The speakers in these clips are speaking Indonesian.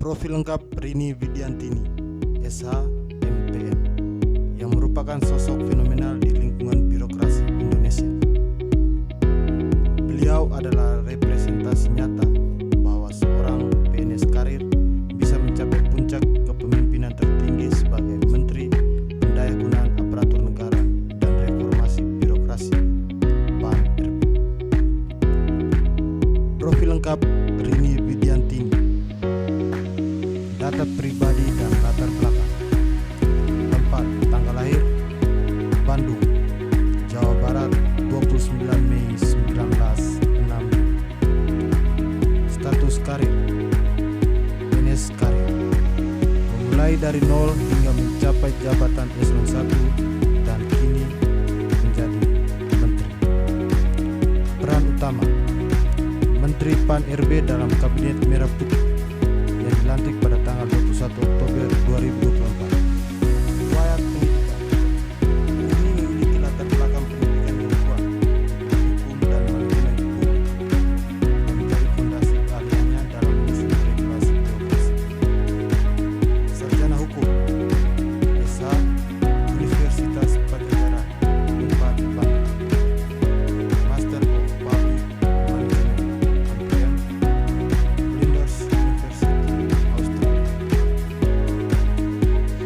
Profil lengkap Rini Widiantini, SH, MPN, yang merupakan sosok fenomenal di lingkungan birokrasi Indonesia. Beliau adalah representasi nyata bahwa seorang PNS karir bisa mencapai puncak kepemimpinan tertinggi sebagai Menteri Pendayagunaan Aparatur Negara dan Reformasi Birokrasi PAN-RB. Profil lengkap Rini Widiantini. Data pribadi dan latar belakang. Tempat tanggal lahir Bandung, Jawa Barat 29 Mei 1965. Status karir PNS karir, memulai dari nol hingga mencapai jabatan eselon 1 dan kini menjadi menteri. Peran utama Menteri PAN-RB dalam Kabinet Merah Putih yang dilantik pada tanggal 21 Oktober 2024. Riwayat pendidikan. Ini memiliki latar belakang pendidikan yang kuat, hukum dan manajemen hukum, yang menjadi fondasi keahliannya dalam menyusun regulasi birokrasi. Sarjana hukum, SH, Universitas Pajajaran, Unpad Bandung. Master of Public Management, MPM, Flinders University, Australia.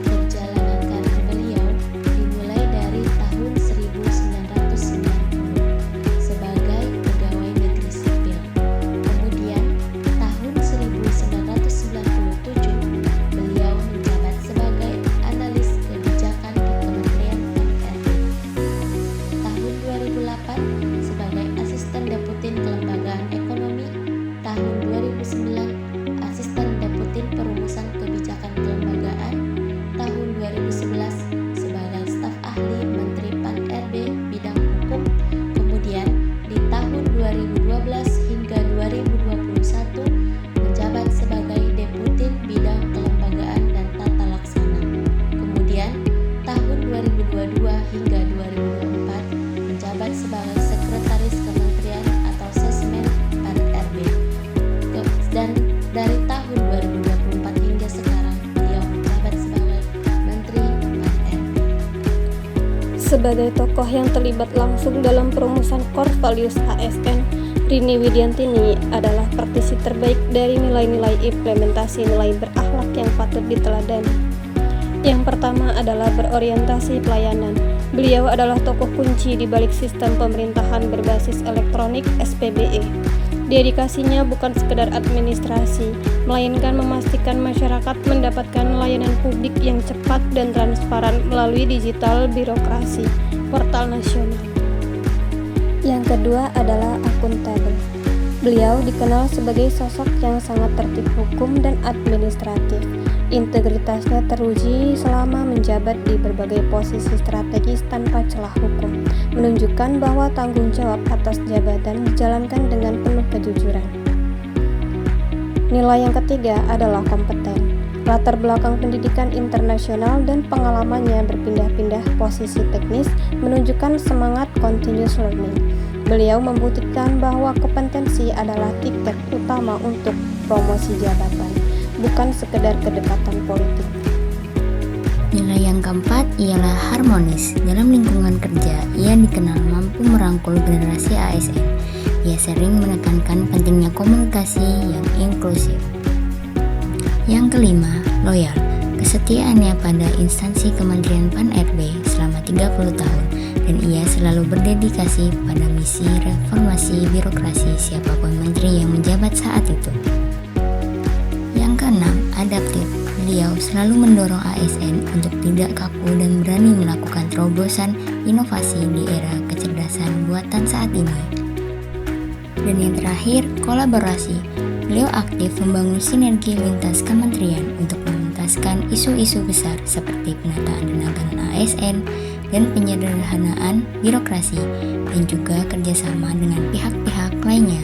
Perjalanan karir beliau dimulai dari tahun 1990 sebagai pegawai negeri sipil. Kemudian tahun 1997 beliau menjabat sebagai analis kebijakan di Kementerian PAN-RB. Tahun 2008 sebagai asisten deputin kelembagaan ekonomi. Tahun 2009 asisten deputin perumusan kebijakan kelembagaan. Tahun 2011 sebagai staf ahli Menteri PAN-RB bidang hukum. Kemudian di tahun 2012 hingga 2021 menjabat sebagai deputin bidang kelembagaan dan tata laksana. Kemudian tahun 2022 hingga 2024 menjabat sebagai sekretaris kementerian atau Sesmen PAN-RB. Dan dari tahun 2024 hingga sekarang beliau menjabat sebagai Menteri PAN-RB. Sebagai tokoh yang terlibat langsung dalam perumusan core values ASN, Rini Widiantini adalah praktisi terbaik dari nilai-nilai implementasi nilai berakhlak yang patut diteladani. Yang pertama adalah berorientasi pelayanan. Beliau adalah tokoh kunci di balik sistem pemerintahan berbasis elektronik SPBE. Dedikasinya bukan sekedar administrasi, melainkan memastikan masyarakat mendapatkan layanan publik yang cepat dan transparan melalui digital birokrasi, portal nasional. Yang kedua adalah akuntabel. Beliau dikenal sebagai sosok yang sangat tertib hukum dan administratif. Integritasnya teruji selama menjabat di berbagai posisi strategis tanpa celah hukum, menunjukkan bahwa tanggung jawab atas jabatan dijalankan dengan penuh kejujuran. Nilai yang ketiga adalah kompeten. Latar belakang pendidikan internasional dan pengalamannya berpindah-pindah posisi teknis menunjukkan semangat continuous learning. Beliau membuktikan bahwa kompetensi adalah tiket utama untuk promosi jabatan, bukan sekedar kedekatan politik. Nilai yang keempat ialah harmonis. Dalam lingkungan kerja, ia dikenal mampu merangkul generasi ASN. Ia sering menekankan pentingnya komunikasi yang inklusif. Yang kelima, loyal. Kesetiaannya pada instansi Kementerian PAN-RB selama 30 tahun dan ia selalu berdedikasi pada misi reformasi birokrasi siapapun menteri yang menjabat saat itu. Yang keenam, adaptif. Beliau selalu mendorong ASN untuk tidak kaku dan berani melakukan terobosan inovasi di era kecerdasan buatan saat ini. Dan yang terakhir, kolaborasi. Beliau aktif membangun sinergi lintas kementerian untuk menuntaskan isu-isu besar seperti penataan dan anggaran ASN dan penyederhanaan birokrasi dan juga kerjasama dengan pihak-pihak lainnya.